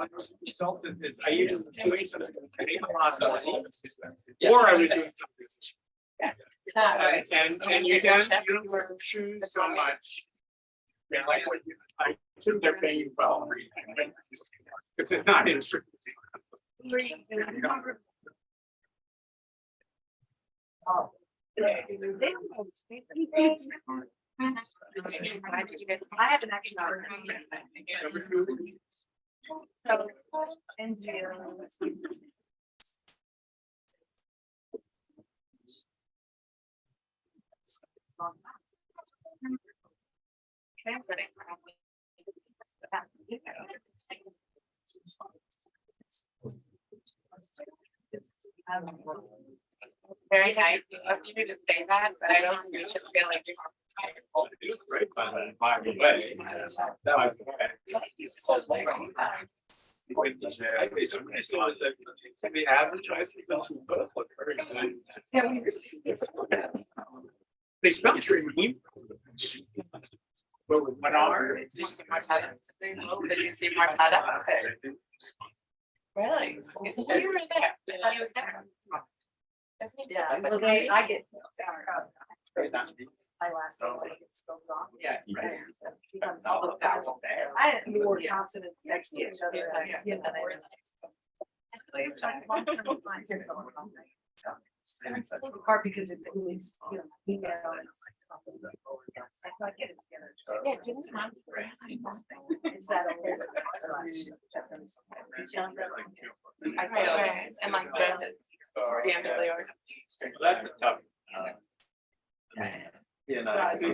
consultant is I usually doing something or I was doing something. And you don't choose so much. Yeah, like what you, I just they're paying you well. Because it's not in strict. Oh. I haven't actually. So, and very nice of you to say that, but I don't see you should feel like you're. Right, by the way, that was the the average, I think those who both look very good. They spell tree. But what are? Did you see Martada? Did you see Martada? Really? Isn't he right there? I thought he was there. Isn't he? yeah, so I get. My last name gets spelled wrong. Yeah. I had more consonants next to each other. It's hard because it's always, you know, email. I get it together. Yeah, didn't mom. It's that old. I feel it. And like the BMW. That's a tough. Yeah, no, I see, he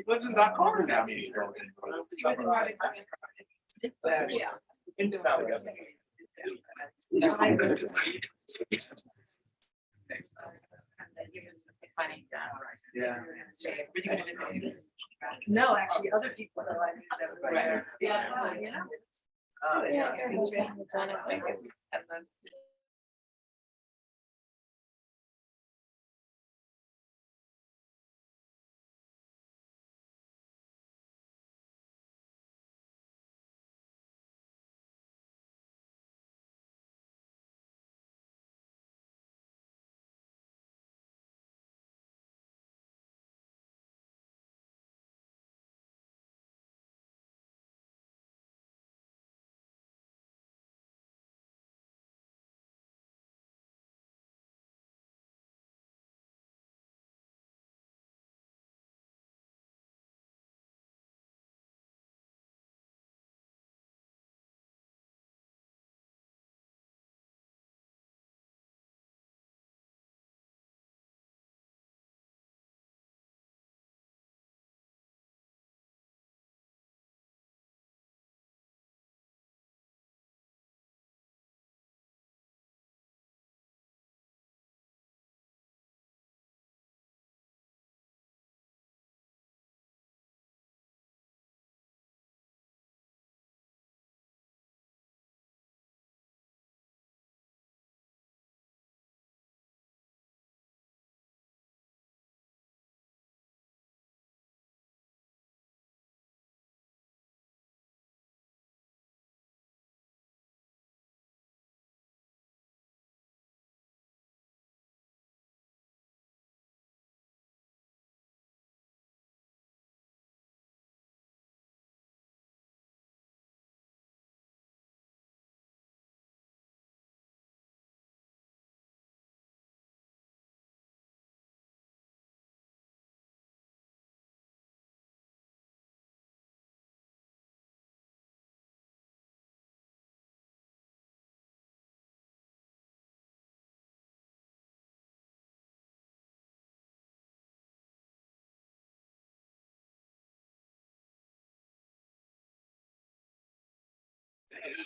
lives in that corner now. Yeah. Funny. Yeah. No, actually, other people that I knew. Yeah, you know.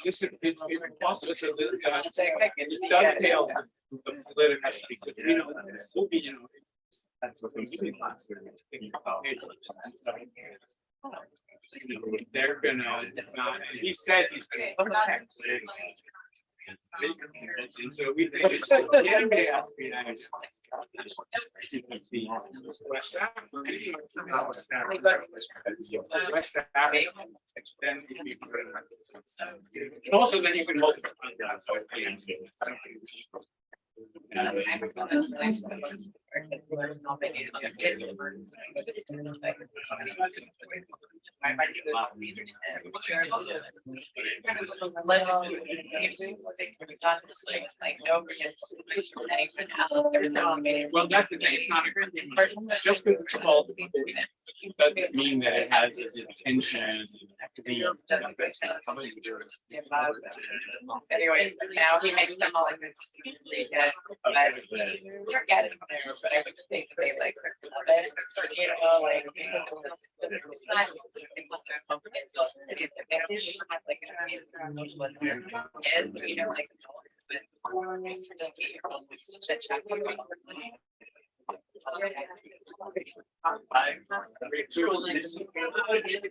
This is, it's also, it dovetails the political, because, you know, this will be, you know. That's what they do. They're gonna, he said he's gonna. And so we. Yeah. West Africa. West Africa. Then you can also then you can hold it on that. So well, that's the thing. It's not a just because it's called doesn't mean that it has its intention to be. Anyways, now he makes them all like you're getting there, but I would think they like love it. You know, like it's not they don't have like an social and you know, like chit chat.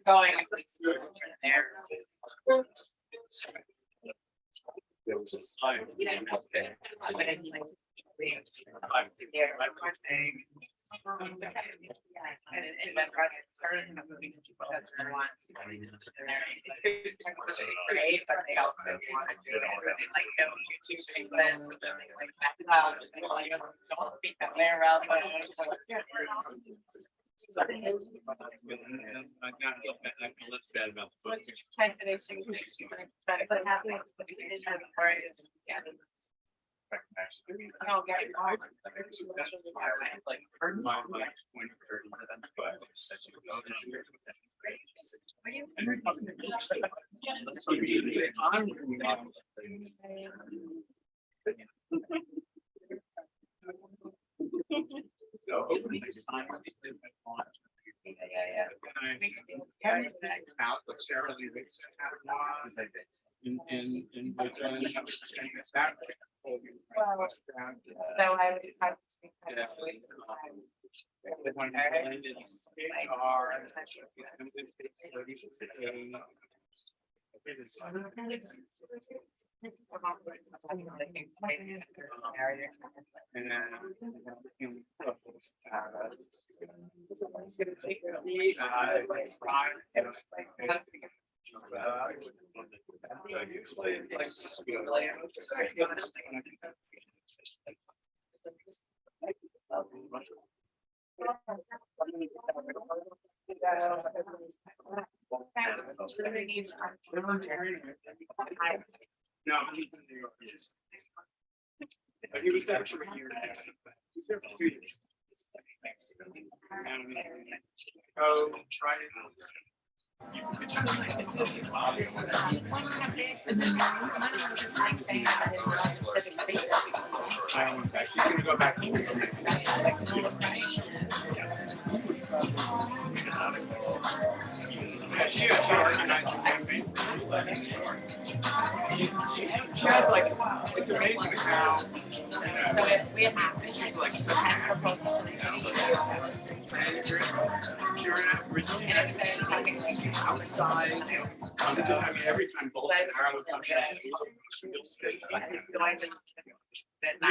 Going there. There was a time. Great, but they also want to do it like YouTube segments, and they like back up, and like don't speak that way around. Let's say about. Oh, yeah. Like heard my 20, 30, but so usually I'm out, but Sarah Lee Riggs and that. So I would have to speak. The one blended are. No, but he was there for a year. He's there for 2 years. Oh, try it. She's gonna go back. Yeah, she is. She organized a campaign. She has like, it's amazing how. So if we have. She's like such an and you're originally outside. I mean, every time both arrows come in,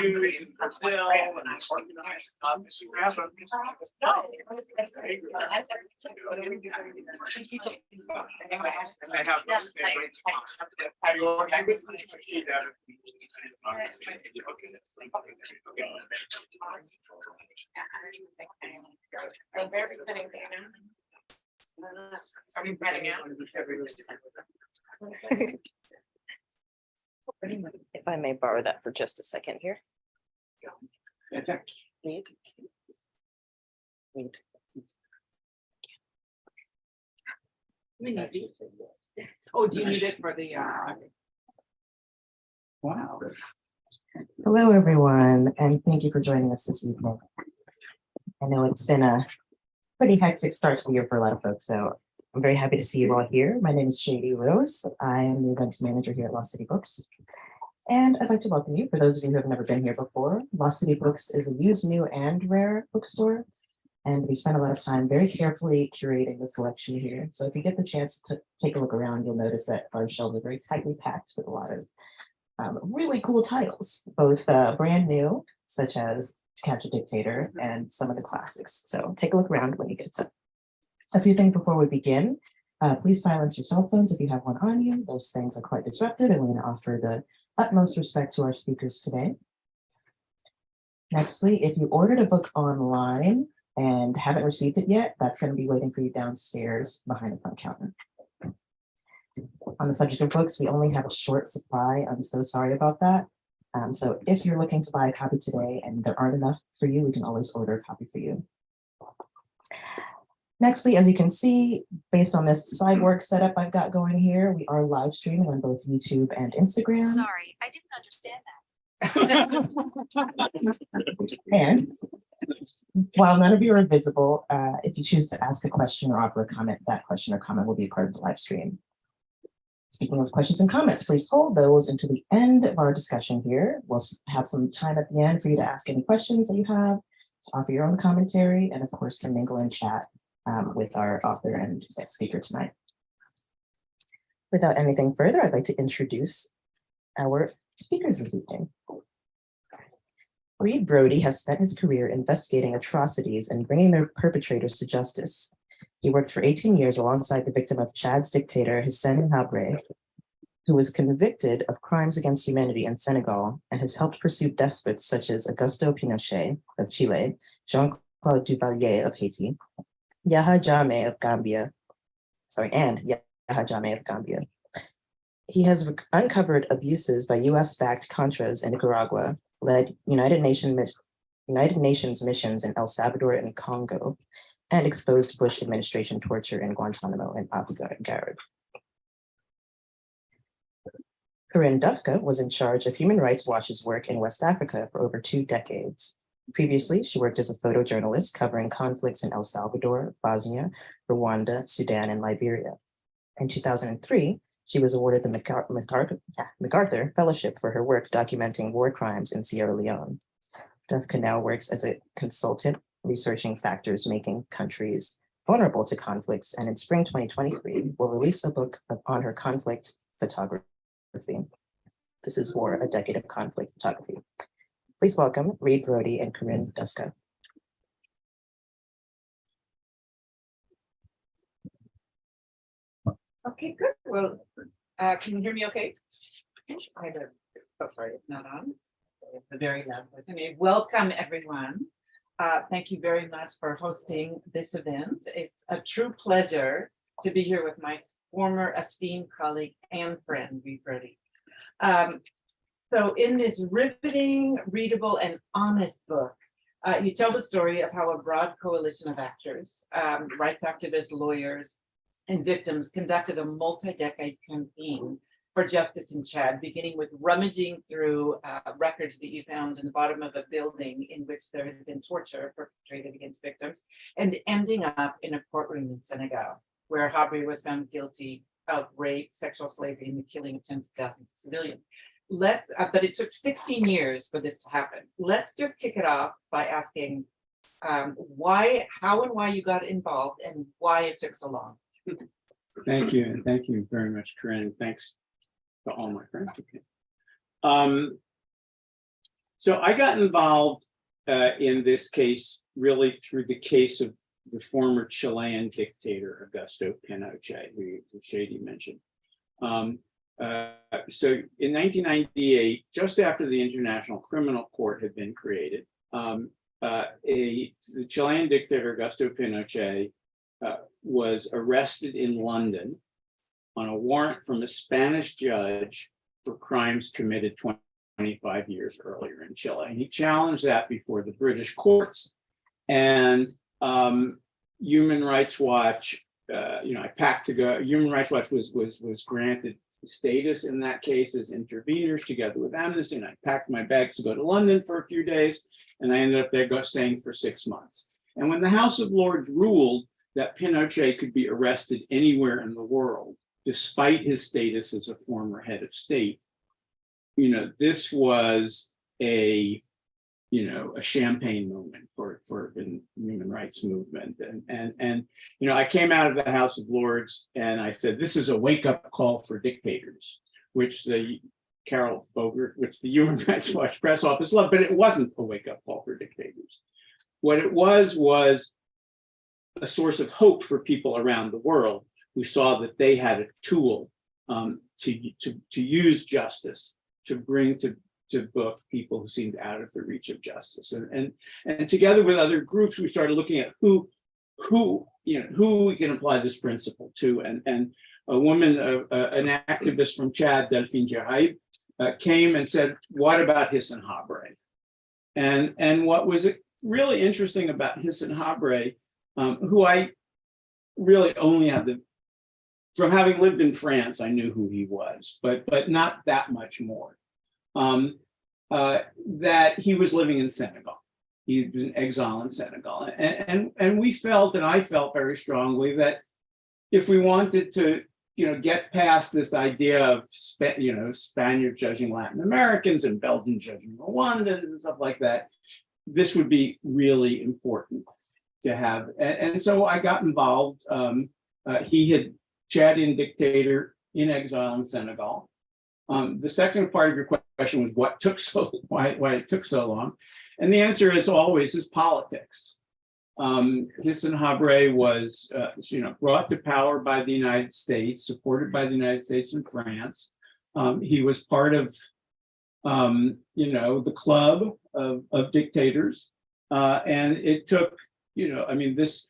use Brazil and I organized she grabs them. And they have those things. Are we running out? If I may borrow that for just a second here. Need. Oh, do you need it for the Wow. Hello, everyone, and thank you for joining us this evening. I know it's been a pretty hectic start to the year for a lot of folks, so I'm very happy to see you all here. My name is Shady Rose. I am the events manager here at Lost City Books. And I'd like to welcome you. For those of you who have never been here before, Lost City Books is a used, new, and rare bookstore. And we spend a lot of time very carefully curating the selection here. So if you get the chance to take a look around, you'll notice that our shelves are very tightly packed with a lot of really cool titles, both brand new, such as To Catch a Dictator, and some of the classics. So take a look around when you get to. A few things before we begin. Please silence your cell phones if you have one on you. Those things are quite disruptive, and we're going to offer the utmost respect to our speakers today. Nextly, if you ordered a book online and haven't received it yet, that's going to be waiting for you downstairs behind the front counter. On the subject of books, we only have a short supply. I'm so sorry about that. So if you're looking to buy a copy today and there aren't enough for you, we can always order a copy for you. Nextly, as you can see, based on this cyborg setup I've got going here, we are live streaming on both YouTube and Instagram. Sorry, I didn't understand that. And while none of you are visible, if you choose to ask a question or offer a comment, that question or comment will be part of the live stream. Speaking of questions and comments, please hold those until the end of our discussion here. We'll have some time at the end for you to ask any questions that you have, to offer your own commentary, and of course to mingle and chat with our author and speaker tonight. Without anything further, I'd like to introduce our speakers this evening. Reed Brody has spent his career investigating atrocities and bringing their perpetrators to justice. He worked for 18 years alongside the victim of Chad's dictator, Hissène Habré, who was convicted of crimes against humanity in Senegal and has helped pursue despots such as Augusto Pinochet of Chile, Jean-Claude Duvalier of Haiti, Yahya Jammeh of Gambia, He has uncovered abuses by US-backed Contras in Nicaragua, led United Nations missions in El Salvador and Congo, and exposed Bush administration torture in Guantanamo and Abu Ghraib. Corrine Dufka was in charge of Human Rights Watch's work in West Africa for over 2 decades. Previously, she worked as a photojournalist covering conflicts in El Salvador, Bosnia, Rwanda, Sudan, and Liberia. In 2003, she was awarded the MacArthur Fellowship for her work documenting war crimes in Sierra Leone. Dufka now works as a consultant researching factors making countries vulnerable to conflicts, and in spring 2023 will release a book on her conflict photography. This is War, a Decade of Conflict Photography. Please welcome Reed Brody and Corrine Dufka. Okay, good. Well, can you hear me okay? I have a, oh, sorry, it's not on. The very loud person. Welcome, everyone. Thank you very much for hosting this event. It's a true pleasure to be here with my former esteemed colleague and friend, Reed Brody. So in this riveting, readable, and honest book, you tell the story of how a broad coalition of actors, rights activists, lawyers, and victims conducted a multi-decade campaign for justice in Chad, beginning with rummaging through records that you found in the bottom of a building in which there had been torture perpetrated against victims, and ending up in a courtroom in Senegal, where Habré was found guilty of rape, sexual slavery, and the killing of tens of thousands of civilians. But it took 16 years for this to happen. Let's just kick it off by asking how and why you got involved and why it took so long. Thank you, and thank you very much, Corrine. Thanks to all my friends. So I got involved in this case really through the case of the former Chilean dictator, Augusto Pinochet, who Shady mentioned. So in 1998, just after the International Criminal Court had been created, the Chilean dictator, Augusto Pinochet, was arrested in London on a warrant from a Spanish judge for crimes committed 25 years earlier in Chile. And he challenged that before the British courts. And Human Rights Watch, I packed to go. Human Rights Watch was granted status in that case as interveners together with Amnesty, and I packed my bags to go to London for a few days, and I ended up there staying for 6 months. And when the House of Lords ruled that Pinochet could be arrested anywhere in the world, despite his status as a former head of state, this was a champagne moment for the human rights movement. And I came out of the House of Lords and I said, this is a wake-up call for dictators, which the Carol Bogert, which the Human Rights Watch press office loved, but it wasn't a wake-up call for dictators. What it was a source of hope for people around the world who saw that they had a tool to use justice to bring to book people who seemed out of the reach of justice. And together with other groups, we started looking at who we can apply this principle to. And a woman, an activist from Chad, Delphine Jeraïb, came and said, what about Hissène Habré? And what was really interesting about Hissène Habré, who I really only had from having lived in France, I knew who he was, but not that much more. That he was living in Senegal. He was in exile in Senegal. And we felt, and I felt very strongly, that if we wanted to, get past this idea of, Spaniards judging Latin Americans and Belgians judging Rwandans and stuff like that, this would be really important to have. And so I got involved. He had Chadian dictator in exile in Senegal. The second part of your question was why it took so long. And the answer is always is politics. Hissène Habré was, brought to power by the United States, supported by the United States and France. He was part of, the club of dictators. And it took, this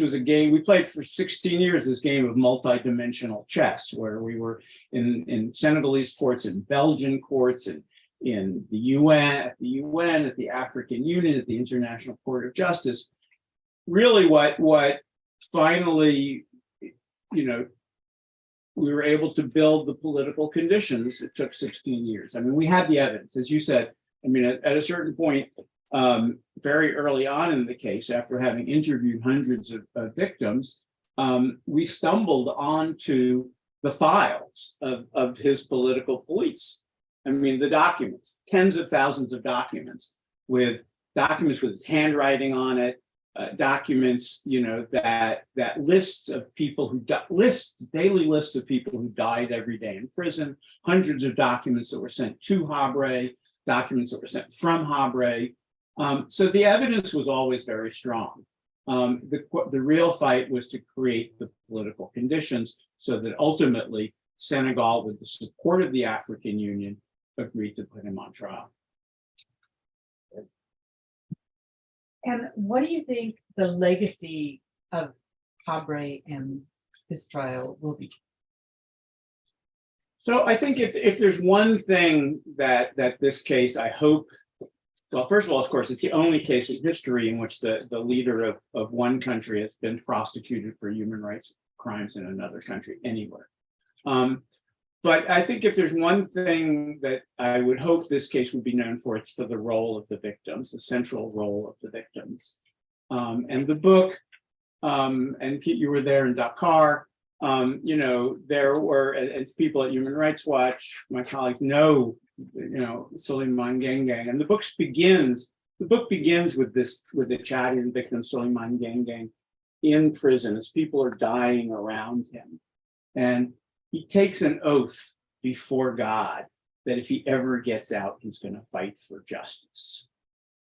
was a game, we played for 16 years, this game of multi-dimensional chess, where we were in Senegalese courts, in Belgian courts, and in the UN, at the African Union, at the International Court of Justice. Really what finally, we were able to build the political conditions. It took 16 years. We had the evidence, as you said. At a certain point, very early on in the case, after having interviewed hundreds of victims, we stumbled onto the files of his political police. The documents, tens of thousands of documents with his handwriting on it, documents, that lists of people daily lists of people who died every day in prison, hundreds of documents that were sent to Habré, documents that were sent from Habré. So the evidence was always very strong. The real fight was to create the political conditions so that ultimately Senegal, with the support of the African Union, agreed to put him on trial. And what do you think the legacy of Habré and his trial will be? So I think if there's one thing that this case, I hope, well, first of all, of course, it's the only case in history in which the leader of one country has been prosecuted for human rights crimes in another country anywhere. But I think if there's one thing that I would hope this case would be known for, it's for the role of the victims, the central role of the victims. And the book, and Pete, you were there in Dakar, there were, as people at Human Rights Watch, my colleagues know, Souleymane Geng, and the book begins with the Chadian victim, Souleymane Geng, in prison as people are dying around him. And he takes an oath before God that if he ever gets out, he's going to fight for justice.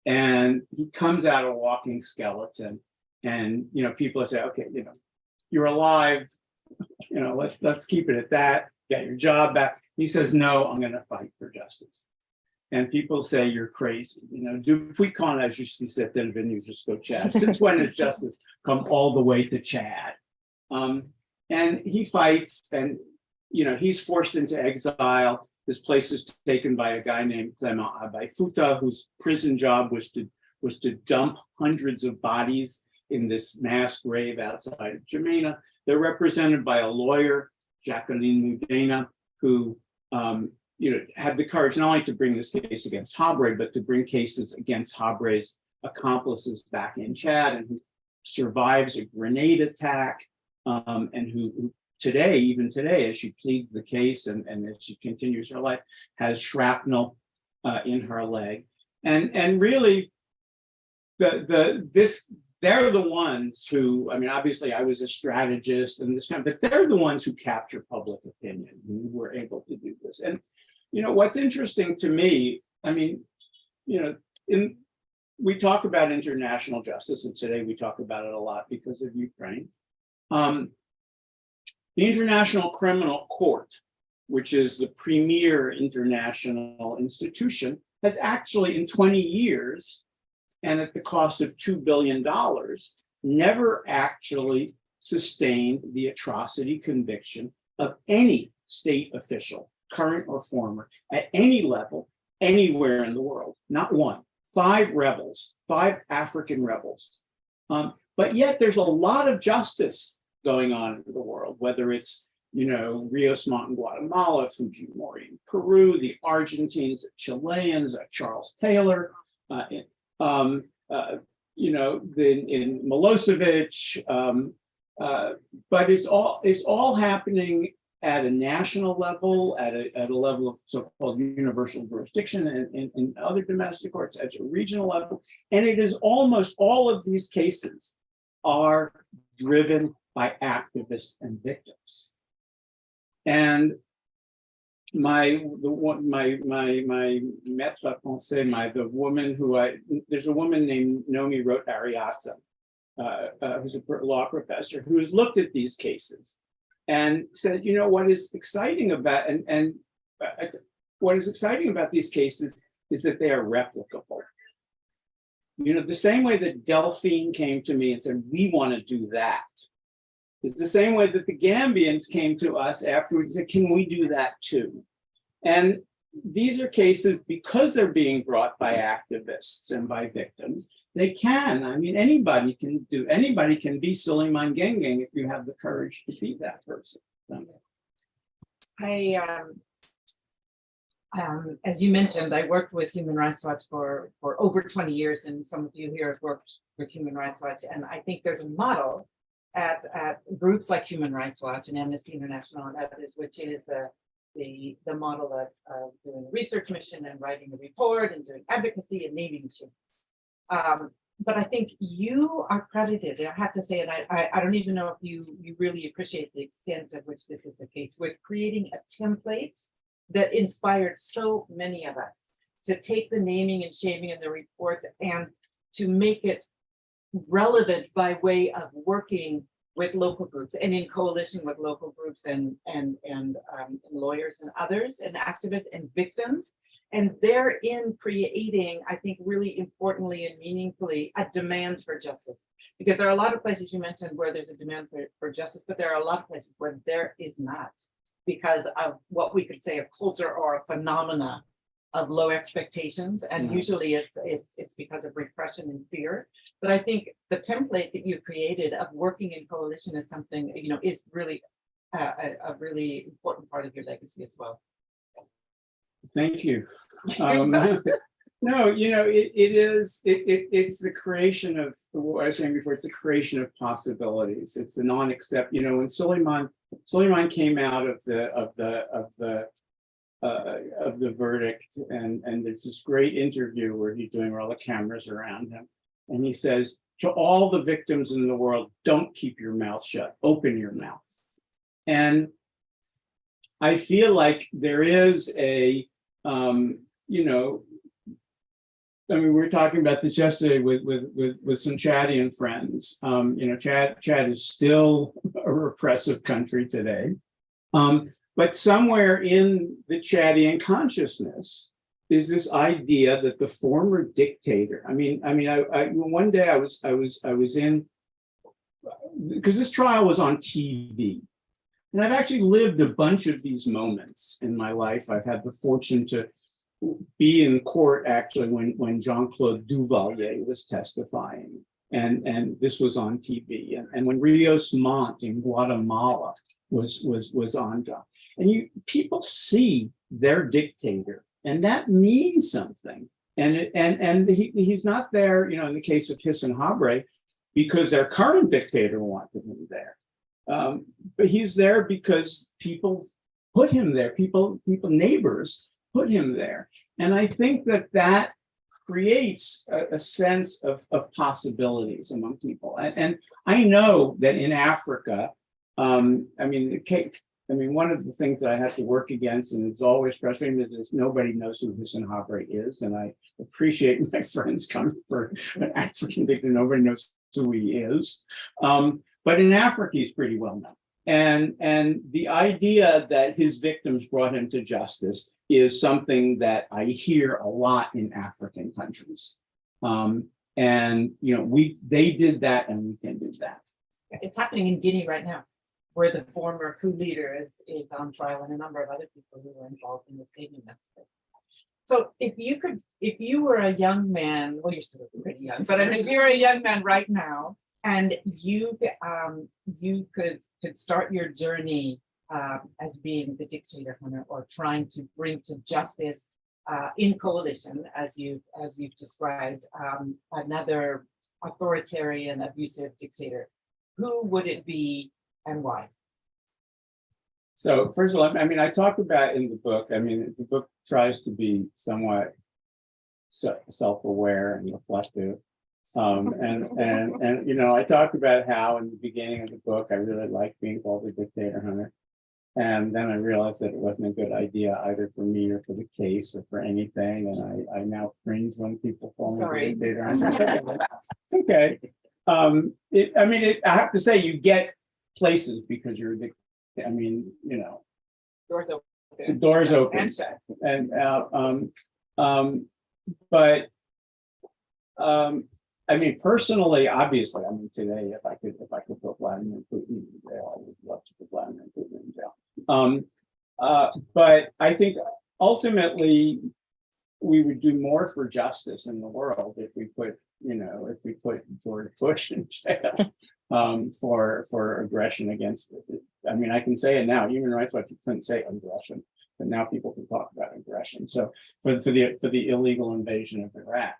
And he comes out a walking skeleton, and people say, okay, you're alive, let's keep it at that, get your job back. He says, no, I'm going to fight for justice. And people say, you're crazy. Depuis quand la justice est-elle venue jusqu'au Chad? Since when has justice come all the way to Chad? And he fights, and he's forced into exile. This place is taken by a guy named Clement Abay Fouta, whose prison job was to dump hundreds of bodies in this mass grave outside of Jamena. They're represented by a lawyer, Jacqueline Mudena, who had the courage not only to bring this case against Habré, but to bring cases against Habré's accomplices back in Chad, and who survives a grenade attack, and who even today, as she pleads the case and as she continues her life, has shrapnel in her leg. And really, they're the ones who, obviously I was a strategist and this kind, but they're the ones who capture public opinion, who were able to do this. what's interesting to me, I mean, we talk about international justice, and today we talk about it a lot because of Ukraine. The International Criminal Court, which is the premier international institution, has actually in 20 years, and at the cost of $2 billion, never actually sustained the atrocity conviction of any state official, current or former, at any level, anywhere in the world. Not one. 5 rebels, 5 African rebels. But yet there's a lot of justice going on in the world, whether it's, Rios Montt in Guatemala, Fujimori in Peru, the Argentines, the Chileans, Charles Taylor, in Milosevic, but it's all happening at a national level, at a level of so-called universal jurisdiction and other domestic courts at a regional level. And it is almost all of these cases are driven by activists and victims. And my maître à penser, there's a woman named Nomi Roth-Ariadze, who's a law professor, who's looked at these cases and said, what is exciting about what is exciting about these cases is that they are replicable. The same way that Delphine came to me and said, we want to do that, is the same way that the Gambians came to us afterwards and said, can we do that too? And these are cases, because they're being brought by activists and by victims, they can. I mean, anybody can be Suleiman Gengeng if you have the courage to be that person. As you mentioned, I worked with Human Rights Watch for over 20 years, and some of you here have worked with Human Rights Watch. And I think there's a model at groups like Human Rights Watch and Amnesty International and others, which is the model of doing a research mission and writing a report and doing advocacy and naming issues. But I think you are credited, I have to say, and I don't even know if you really appreciate the extent of which this is the case, with creating a template that inspired so many of us to take the naming and shaming in the reports and to make it relevant by way of working with local groups and in coalition with local groups and lawyers and others and activists and victims. And therein creating, I think, really importantly and meaningfully, a demand for justice. Because there are a lot of places you mentioned where there's a demand for justice, but there are a lot of places where there is not, because of what we could say a culture or a phenomena of low expectations. And usually it's because of repression and fear. But I think the template that you created of working in coalition is something, is really a really important part of your legacy as well. Thank you. No, it's the creation of what I was saying before. It's the creation of possibilities. It's the non-accept. When Suleiman came out of the verdict, and there's this great interview where he's doing where all the cameras around him, and he says to all the victims in the world, "Don't keep your mouth shut. Open your mouth." And I feel like there is we were talking about this yesterday with some Chadian friends. Chad is still a repressive country today. But somewhere in the Chadian consciousness is this idea that the former dictator, one day I was in, because this trial was on TV. And I've actually lived a bunch of these moments in my life. I've had the fortune to be in court actually when Jean-Claude Duvalier was testifying, and this was on TV. And when Rios Montt in Guatemala was on, and people see their dictator, and that means something. And he's not there, in the case of Hissan Habre, because their current dictator wanted him there. But he's there because people put him there. Neighbors put him there. And I think that creates a sense of possibilities among people. And I know that in Africa, I mean, one of the things that I have to work against, and it's always frustrating, is nobody knows who Hussein Habre is, and I appreciate my friends coming for an African dictator. Nobody knows who he is, but in Africa, he's pretty well known. And the idea that his victims brought him to justice is something that I hear a lot in African countries. And they did that, and we can do that. It's happening in Guinea right now, where the former coup leader is on trial, and a number of other people who were involved in the stadium massacre. So if you were a young man, well, you're still pretty young, but if you were a young man right now, and you could start your journey as being the dictator hunter, or trying to bring to justice in coalition, as you've described, another authoritarian, abusive dictator, who would it be and why? So first of all, I mean, I talk about in the book, I mean, the book tries to be somewhat self-aware and reflective. And I talked about how in the beginning of the book, I really liked being called the dictator hunter. And then I realized that it wasn't a good idea either for me or for the case or for anything. And I now cringe when people call me the dictator hunter. It's okay. I have to say, you get places because you're a dictator. I mean, Doors open. the doors open. And shut. I mean, personally, obviously, I mean, today, if I could put Vladimir Putin in jail, I would love to put Vladimir Putin in jail. But I think ultimately we would do more for justice in the world if we put George Bush in jail for aggression against it. I mean, I can say it now. Human Rights Watch couldn't say aggression, but now people can talk about aggression. So for the illegal invasion of Iraq,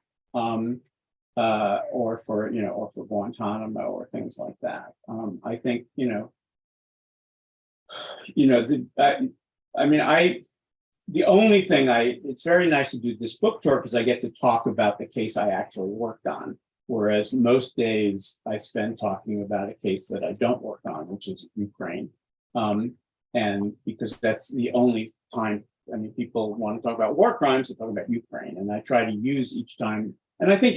or for Guantanamo or things like that. I think the only thing it's very nice to do this book tour because I get to talk about the case I actually worked on. Whereas most days I spend talking about a case that I don't work on, which is Ukraine. And because that's the only time, I mean, people want to talk about war crimes, they talk about Ukraine. And I try to use each time, and I think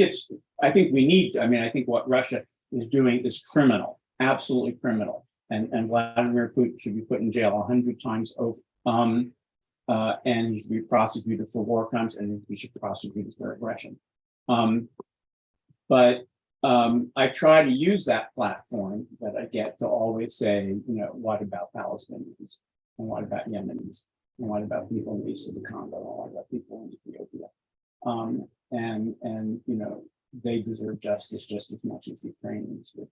what Russia is doing is criminal, absolutely criminal. And Vladimir Putin should be put in jail 100 times over. And he should be prosecuted for war crimes, and he should be prosecuted for aggression. But I try to use that platform that I get to always say, what about Palestinians? And what about Yemenis? And what about people in the east of the Congo? And what about people in Ethiopia? And they deserve justice just as much as Ukrainians do.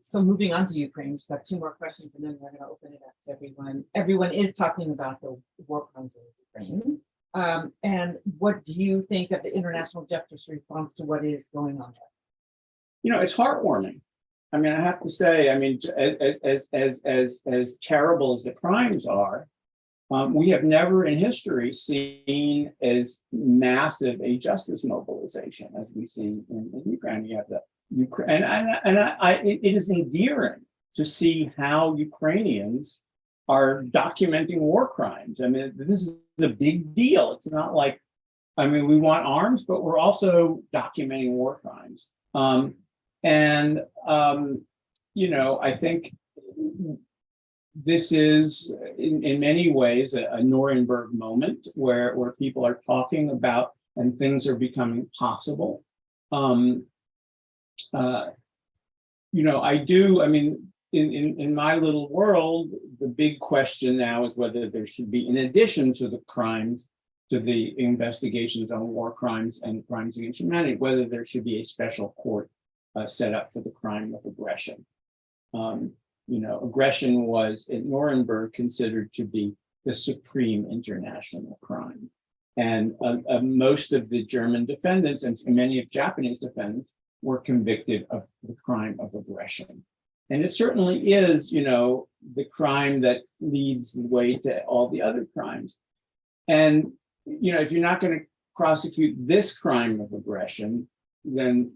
So moving on to Ukraine, just have two more questions, and then we're going to open it up to everyone. Everyone is talking about the war crimes in Ukraine. And what do you think of the international justice response to what is going on there? It's heartwarming. I mean, I have to say, I mean, as terrible as the crimes are, we have never in history seen as massive a justice mobilization as we see in Ukraine. You have the Ukraine, it is endearing to see how Ukrainians are documenting war crimes. I mean, this is a big deal. It's not like, I mean, we want arms, but we're also documenting war crimes. I think this is in many ways a Nuremberg moment where people are talking about and things are becoming possible. In my little world, the big question now is whether there should be, in addition to the crimes, to the investigations on war crimes and crimes against humanity, whether there should be a special court set up for the crime of aggression. Aggression was in Nuremberg considered to be the supreme international crime. And most of the German defendants and many of Japanese defendants were convicted of the crime of aggression. And it certainly is, the crime that leads the way to all the other crimes. And, if you're not going to prosecute this crime of aggression, then,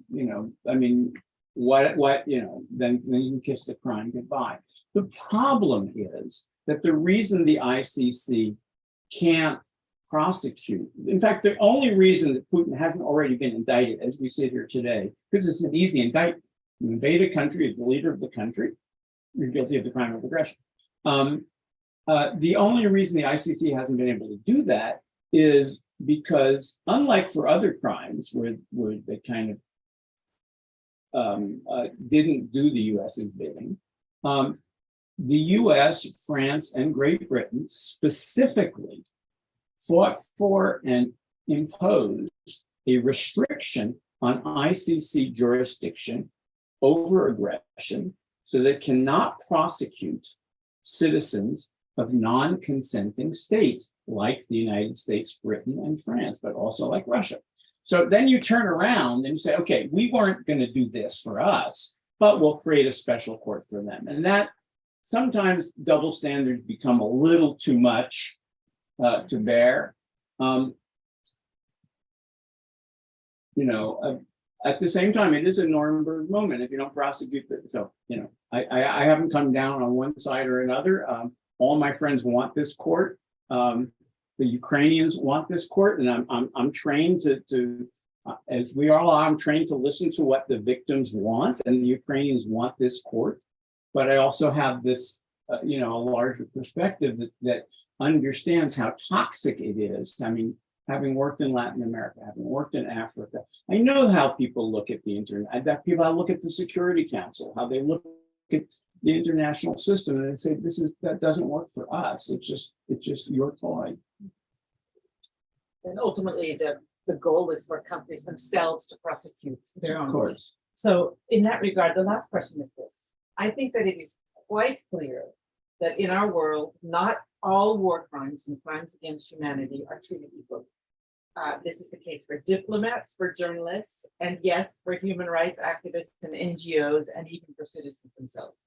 then you can kiss the crime goodbye. The problem is that the reason the ICC can't prosecute, in fact, the only reason that Putin hasn't already been indicted as we sit here today, because it's an easy indictment. You invade a country as the leader of the country, you're guilty of the crime of aggression. The only reason the ICC hasn't been able to do that is because, unlike for other crimes where they kind of didn't do the US's bidding, the US, France, and Great Britain specifically fought for and imposed a restriction on ICC jurisdiction over aggression, so that it cannot prosecute citizens of non-consenting states like the United States, Britain, and France, but also like Russia. So then you turn around and you say, okay, we weren't going to do this for us, but we'll create a special court for them. And that sometimes double standards become a little too much to bear. At the same time, it is a Nuremberg moment if you don't prosecute it. So, I haven't come down on one side or another. All my friends want this court. The Ukrainians want this court, and I'm trained to as we all are, I'm trained to listen to what the victims want, and the Ukrainians want this court. But I also have this, a larger perspective that understands how toxic it is. I mean, having worked in Latin America, having worked in Africa, I know how people look at the internet. I look at the Security Council, how they look at the international system, and they say that doesn't work for us. It's just your toy. And ultimately, the goal is for companies themselves to prosecute their own. Of course. So in that regard, the last question is this. I think that it is quite clear that in our world, not all war crimes and crimes against humanity are treated equally. This is the case for diplomats, for journalists, and yes, for human rights activists and NGOs, and even for citizens themselves.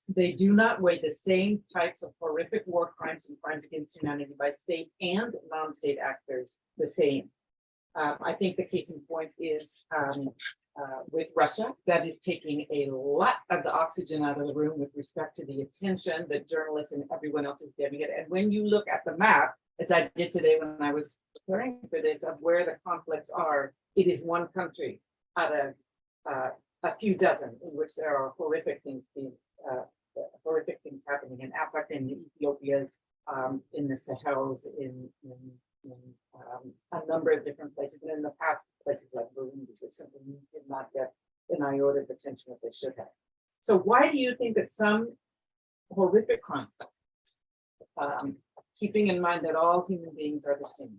They do not weigh the same types of horrific war crimes and crimes against humanity by state and non-state actors the same. I think the case in point is with Russia, that is taking a lot of the oxygen out of the room with respect to the attention that journalists and everyone else is giving it. And when you look at the map, as I did today when I was preparing for this, of where the conflicts are, it is one country out of a few dozen in which there are horrific things happening in Africa, in the Ethiopias, in the Sahels, in a number of different places, and in the past places like Brody, which simply did not get an iota of attention that they should have. So why do you think that some horrific crimes, keeping in mind that all human beings are the same,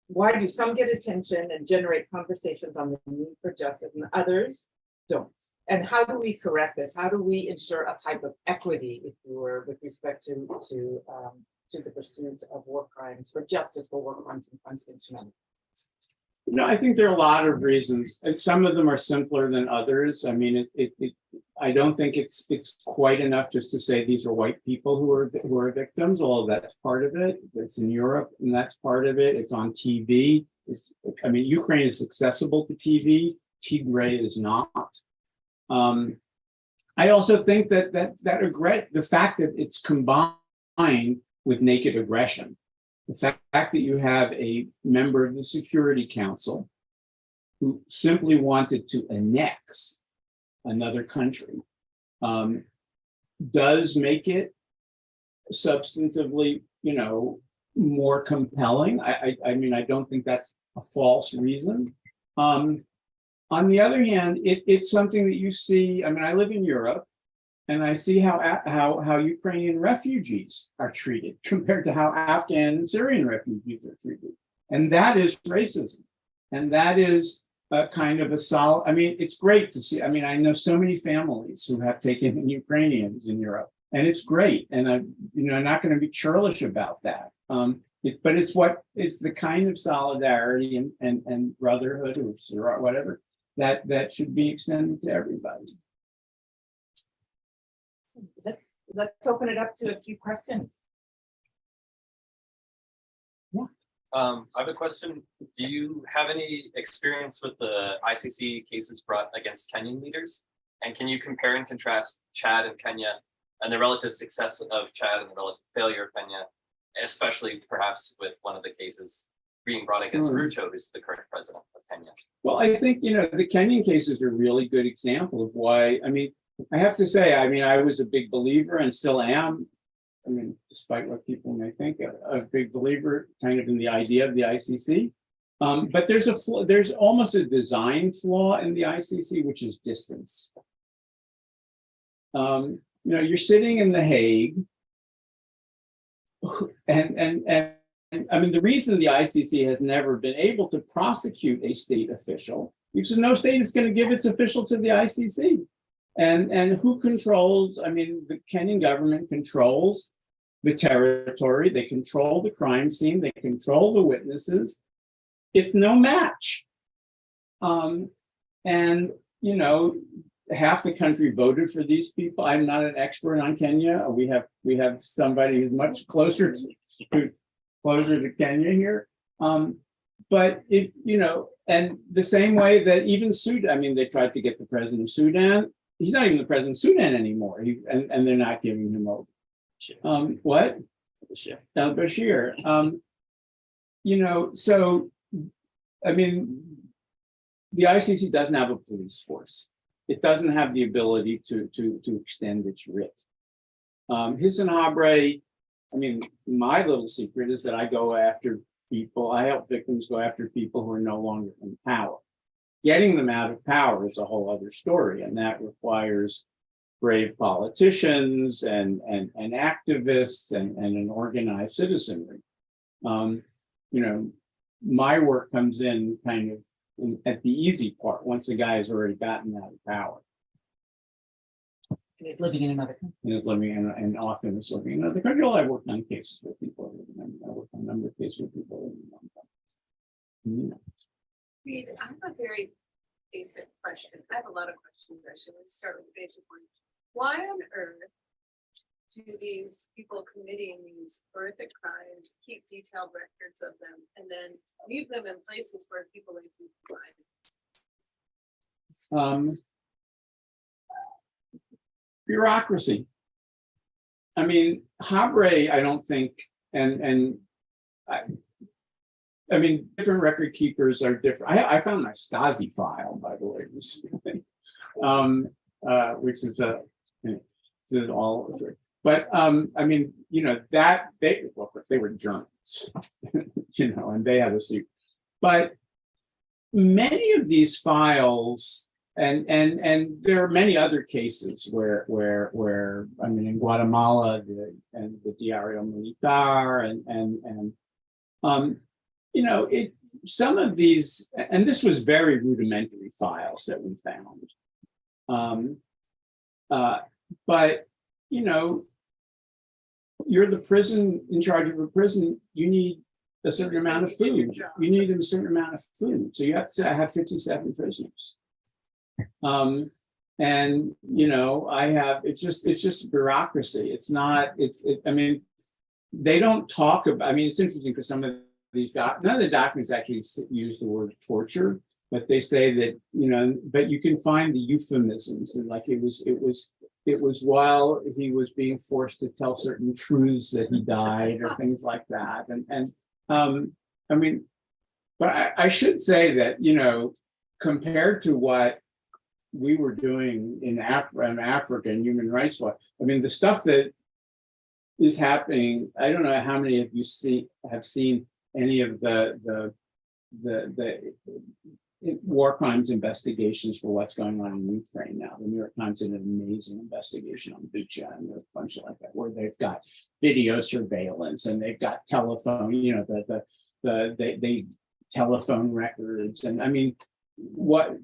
why do some get attention and generate conversations on the need for justice and others don't? And how do we correct this? How do we ensure a type of equity, if you were, with respect to the pursuit of war crimes, for justice for war crimes and crimes against humanity? I think there are a lot of reasons, and some of them are simpler than others. I mean, I don't think it's quite enough just to say these are white people who are victims. Although that's part of it. It's in Europe, and that's part of it. It's on TV. Ukraine is accessible to TV. Tigray is not. I also think that the fact that it's combined with naked aggression, the fact that you have a member of the Security Council who simply wanted to annex another country, does make it substantively, more compelling. I mean, I don't think that's a false reason. On the other hand, it's something that you see. I mean, I live in Europe, and I see how Ukrainian refugees are treated compared to how Afghan and Syrian refugees are treated. And that is racism. And that is a kind of a solid, I mean, it's great to see. I mean, I know so many families who have taken in Ukrainians in Europe, and it's great. And I'm not going to be churlish about that. But it's the kind of solidarity and brotherhood or whatever that should be extended to everybody. Let's open it up to a few questions. Yeah. I have a question. Do you have any experience with the ICC cases brought against Kenyan leaders? And can you compare and contrast Chad and Kenya and the relative success of Chad and the relative failure of Kenya, especially perhaps with one of the cases being brought against Sure. Ruto, who's the current president of Kenya? Well, I think, the Kenyan case is a really good example of why, I have to say, I was a big believer and still am. Despite what people may think, a big believer kind of in the idea of the ICC. But there's almost a design flaw in the ICC, which is distance. You're sitting in The Hague, and the reason the ICC has never been able to prosecute a state official, because no state is going to give its official to the ICC. And who controls? The Kenyan government controls the territory, they control the crime scene, they control the witnesses. It's no match. Half the country voted for these people. I'm not an expert on Kenya. We have somebody who's much closer to Kenya here. But and the same way that even Sudan, they tried to get the president of Sudan. He's not even the president of Sudan anymore. And they're not giving him over. What? Bashir. Bashir. The ICC doesn't have a police force. It doesn't have the ability to extend its writ. Hisn Habre, my little secret is that I go after people, I help victims go after people who are no longer in power. Getting them out of power is a whole other story, and that requires brave politicians and activists and an organized citizenry. My work comes in kind of at the easy part once a guy has already gotten out of power. He's living in another country. And often is living in another country. Well, I've worked on cases with people. I worked on a number of cases with people. Reed, I have a very basic question. I have a lot of questions, actually. Let's start with the basic one. Why on earth do these people committing these horrific crimes keep detailed records of them and then leave them in places where people like you find? Bureaucracy. Habre, I don't think, different record keepers are different. I found my Stasi file, by the way, recently, which is all. But that they were Germans, and they had a suit. But many of these files, and there are many other cases where in Guatemala the Diario Militar some of these, and this was very rudimentary files that we found. But you're the prison, in charge of a prison, you need a certain amount of food. You need a certain amount of food. So you have to have 57 prisoners. It's just bureaucracy. It's not, they don't talk about, it's interesting because some of these, none of the documents actually use the word torture, but they say that, but you can find the euphemisms, and like it was while he was being forced to tell certain truths that he died or things like that. But I should say that, compared to what we were doing in Africa and human rights law, the stuff that is happening, I don't know how many of you have seen any of the war crimes investigations for what's going on in Ukraine now. The New York Times did an amazing investigation on Bucha and a bunch like that, where they've got video surveillance and they've got telephone, they telephone records, and what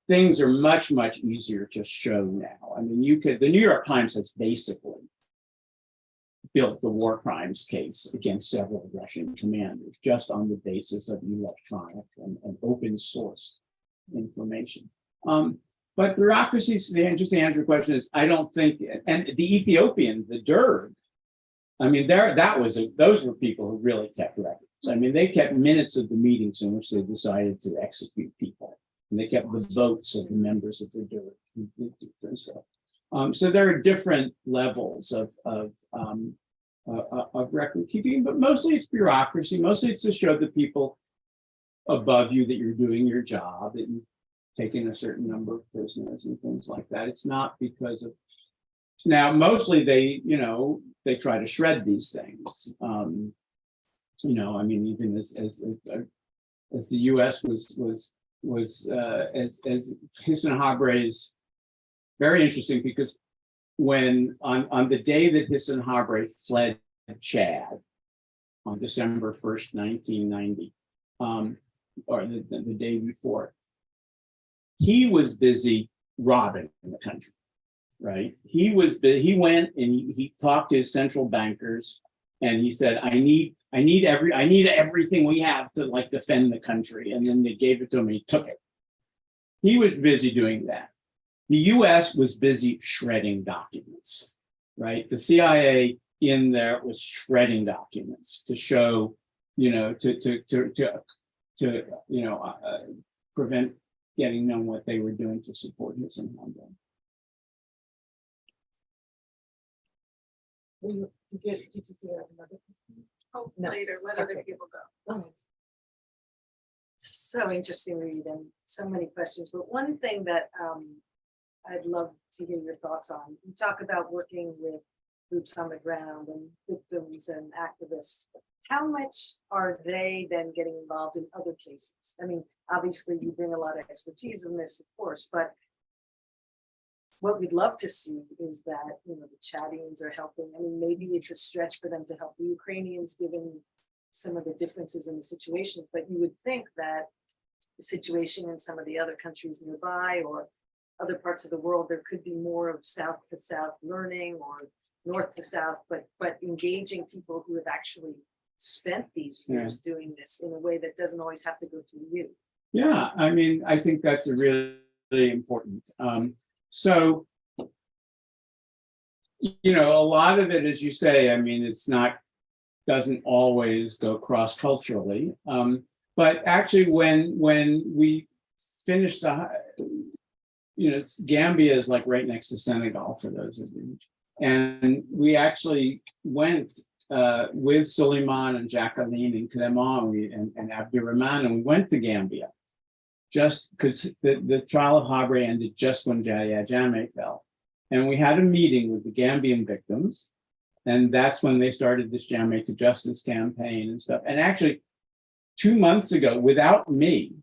things are much easier to show now. The New York Times has basically built the war crimes case against several Russian commanders just on the basis of electronic and open source information. But bureaucracy, just to answer your question, is I don't think, and the Ethiopian, the Derg, those were people who really kept records. They kept minutes of the meetings in which they decided to execute people. And they kept the votes of the members of the different stuff. So there are different levels of record keeping, but mostly it's bureaucracy. Mostly it's to show the people above you that you're doing your job, that you've taken a certain number of prisoners and things like that. It's not because of, now mostly they try to shred these things. I mean, even as the U.S. was as Hisn Habre's, very interesting, because when on the day that Hisn Habre fled Chad on December 1st, 1990, or the day before, he was busy robbing the country, right? He went and he talked to his central bankers, and he said, I need everything we have to like defend the country. And then they gave it to him and he took it. He was busy doing that. The US was busy shredding documents, right? The CIA in there was shredding documents to show, to prevent getting known what they were doing to support his Habre. Did you see another question? Oh, No. later, let other Okay. people go. So interesting read and so many questions, but one thing that I'd love to hear your thoughts on. You talk about working with groups on the ground and victims and activists. How much are they then getting involved in other cases? I mean, obviously you bring a lot of expertise in this, of course, but what we'd love to see is that, the Chadians are helping. I mean, maybe it's a stretch for them to help the Ukrainians given some of the differences in the situation, but you would think that the situation in some of the other countries nearby or other parts of the world, there could be more of south to south learning or north to south, but engaging people who have actually spent these years doing this in a way that doesn't always have to go through you. Yeah, I mean, I think that's a really, really important. So, a lot of it, as you say, I mean, doesn't always go cross-culturally. But actually, when we finished Gambia is like right next to Senegal, for those of you. And we actually went with Suleiman and Jacqueline and Clement and Abdurrahman, and we went to Gambia just because the trial of Habre ended just when Yahya Jammeh fell. And we had a meeting with the Gambian victims, and that's when they started this Jammeh to Justice campaign and stuff. And actually, 2 months ago, without me,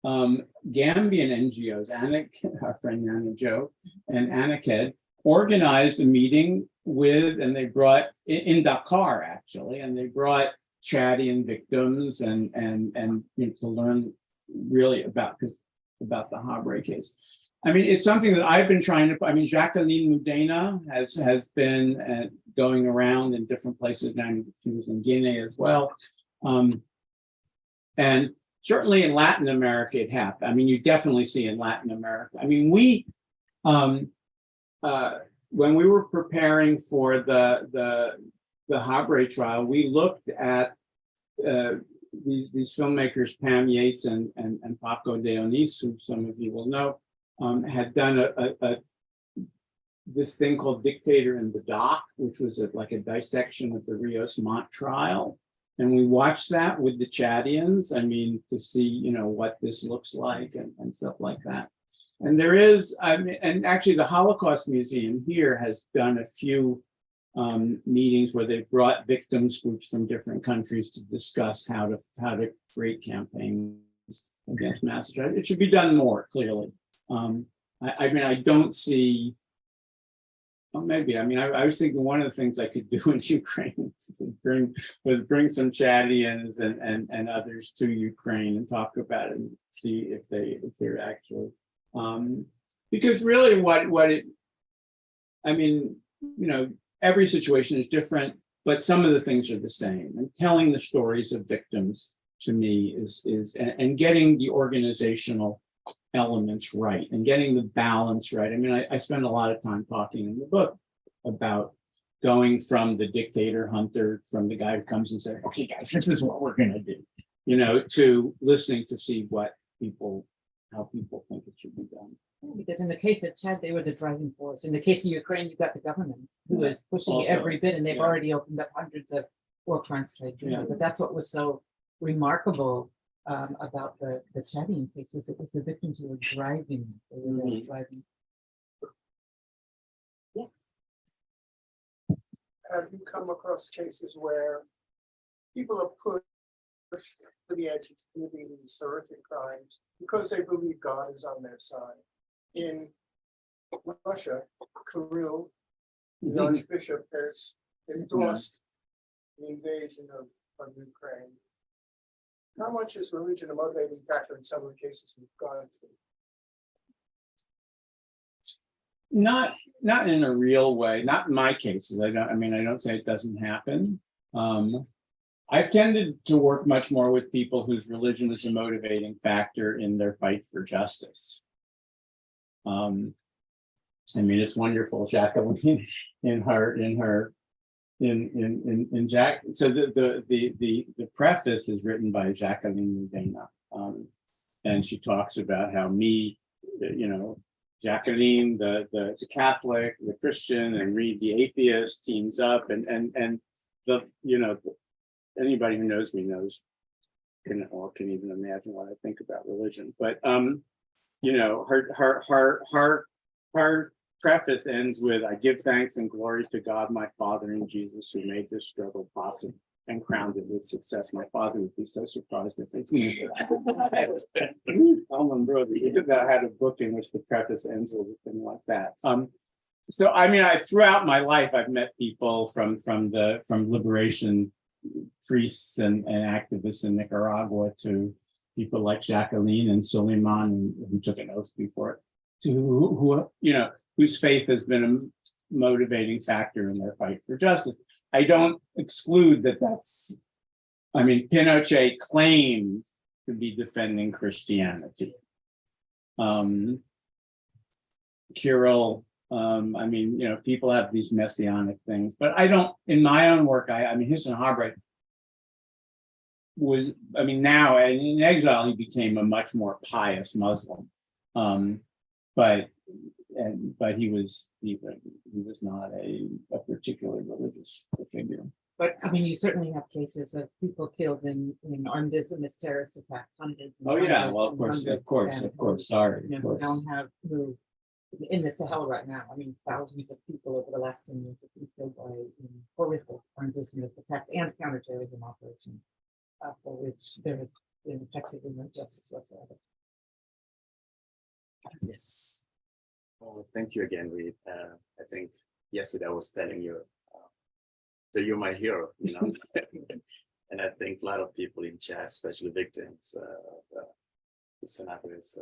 Gambian NGOs, our friend Anna Jo and Anaked, organized a meeting and they brought in Dakar actually, and they brought Chadian victims and to learn really about the Habre case. I mean, it's something that I've been trying to. I mean, Jacqueline Mudena has been going around in different places now. She was in Guinea as well, and certainly in Latin America it happened. I mean, you definitely see in Latin America. I mean, we when we were preparing for the Habre trial, we looked at these filmmakers, Pam Yates and Paco Dionis, who some of you will know, had done this thing called Dictator in the Dock, which was like a dissection of the Rios Montt trial. And we watched that with the Chadians, I mean, to see, what this looks like and stuff like that. And there is, and actually the Holocaust Museum here has done a few meetings where they've brought victims groups from different countries to discuss how to create campaigns against massacre. It should be done more, clearly. I mean, I don't see, well, maybe, I mean, I was thinking one of the things I could do in Ukraine was bring some Chadians and others to Ukraine and talk about it and see if they're actually, because really I mean, every situation is different, but some of the things are the same. And telling the stories of victims to me is and getting the organizational elements right and getting the balance right. I mean, I spend a lot of time talking in the book about going from the dictator hunter, from the guy who comes and says, okay, guys, this is what we're going to do, to listening to see what people how people think it should be done. Because in the case of Chad, they were the driving force. In the case of Ukraine, you got the government who is pushing Also, every bit, and they've yeah. already opened up hundreds of war crimes tribunals. Yeah. But that's what was so remarkable about the Chadian case, was it was the victims who were driving. They were really driving. Have you come across cases where people are pushed to the edge of committing these horrific crimes because they believe God is on their side? In Russia, Kirill, the Archbishop, has endorsed the invasion of Ukraine. How much is religion a motivating factor in some of the cases we've gone through? Not in a real way, not in my cases. I don't say it doesn't happen. I've tended to work much more with people whose religion is a motivating factor in their fight for justice. It's wonderful, Jacqueline, in Jack. So the preface is written by Jacqueline Medina, and she talks about how Jacqueline, the Catholic, the Christian, and Reed, the atheist, teams up, and anybody who knows me knows can even imagine what I think about religion. But her preface ends with, "I give thanks and glory to God, my Father, and Jesus, who made this struggle possible and crowned it with success." My father would be so surprised if it's me. Brody, he had a book in which the preface ends with a thing like that. Throughout my life, I've met people from liberation priests and activists in Nicaragua to people like Jacqueline and Suleiman, who took an oath before it, to who whose faith has been a motivating factor in their fight for justice. I don't exclude that's. Pinochet claimed to be defending Christianity. Kirill, people have these messianic things, but I don't. In my own work, Hisham Habre was. Now in exile, he became a much more pious Muslim, but he was not a particularly religious figure. But you certainly have cases of people killed in armed Islamist terrorist attacks, hundreds. Oh yeah, well of course. Sorry, Who don't have who in the Sahel right now. Thousands of people over the last 10 years have been killed by horrific armed Islamist attacks and counterterrorism operations, for which there has been effectively no justice whatsoever. Yes. Well, thank you again, Reed. I think yesterday I was telling you that you're my hero, and I think a lot of people in chat, especially victims, the Senator's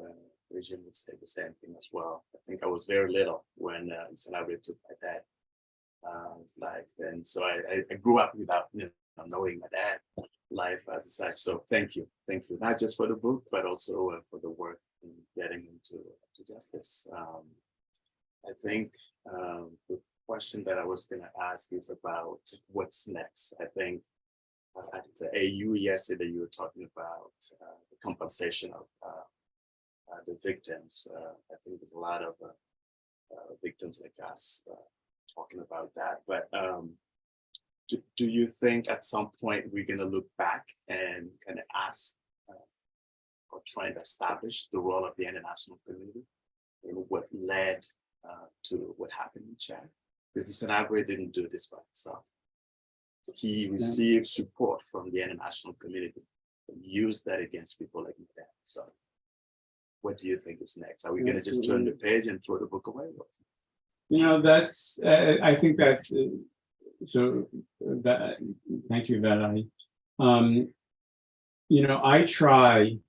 regime would say the same thing as well. I think I was very little when Senator took my dad's life, and so I grew up without knowing my dad life as such. So thank you, not just for the book, but also for the work in getting him to justice. I think the question that I was going to ask is about what's next. I think at the AU yesterday, you were talking about the compensation of the victims. I think there's a lot of victims like us talking about that. But do you think at some point we're going to look back and kind of ask or try to establish the role of the international community and what led to what happened in Chad? Because the Senator didn't do this by himself. He received support from the international community and used that against people like that. So what do you think is next? Are we going to just turn the page and throw the book away? That's, I think that's, so that, thank you, Vedai. I try,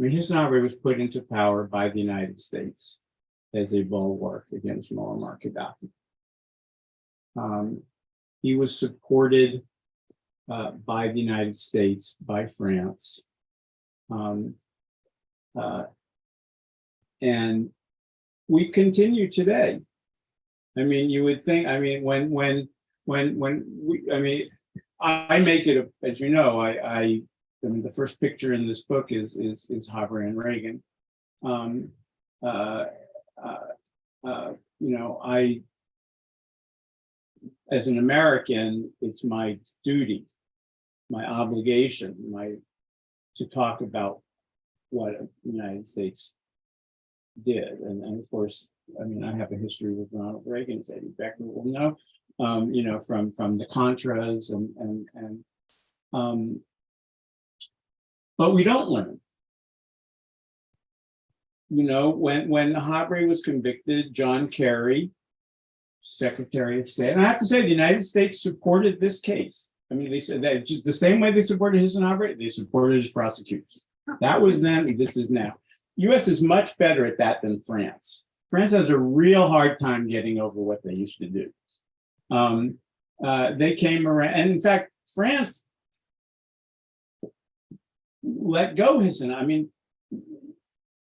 Hissène Habré was put into power by the United States as a bulwark against Muammar Gaddafi. He was supported by the United States, by France, and we continue today. You would think. when we, I make it, as you know, I I mean, the first picture in this book is Haber and Reagan. You know, as an American, it's my duty, my obligation, to talk about what the United States did. And of course, I mean, I have a history with Ronald Reagan, as Eddie Becker will know, you know, from the Contras but we don't learn. You know, when Habre was convicted, John Kerry, Secretary of State, and I have to say, the United States supported this case. I mean, they said that just the same way they supported his Habre, they supported his prosecution. That was then, this is now. US is much better at that than France. France has a real hard time getting over what they used to do. They came around, and in fact, France let go his, I mean,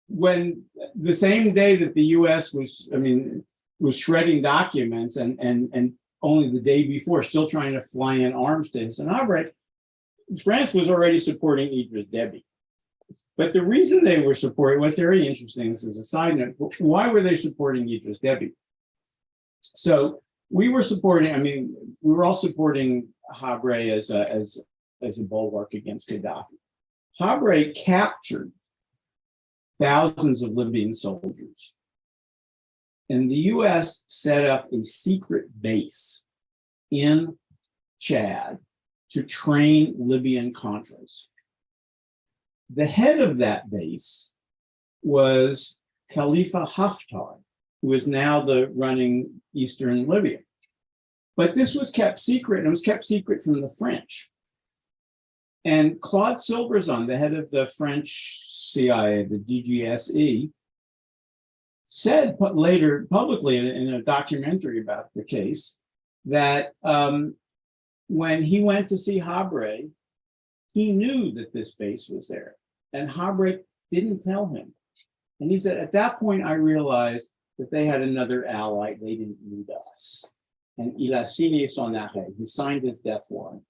when the same day that the US was, I mean, was shredding documents and only the day before still trying to fly in arms to Hissène Habré, France was already supporting Idriss Déby. But the reason they were supporting, what's very interesting, this is a side note, why were they supporting Idriss Déby? So we were supporting, I mean, we were all supporting Habré as a bulwark against Gaddafi. Habré captured thousands of Libyan soldiers. And the US set up a secret base in Chad to train Libyan Contras. The head of that base was Khalifa Haftar, who is now the running Eastern Libya. But this was kept secret, and it was kept secret from the French. And Claude Silverzon, the head of the French CIA, the DGSE, said later publicly in a documentary about the case that when he went to see Habré, he knew that this base was there, and Habré didn't tell him. And he said, at that point, I realized that they had another ally. They didn't need us. And il a signé son arrêt. He signed his death warrant.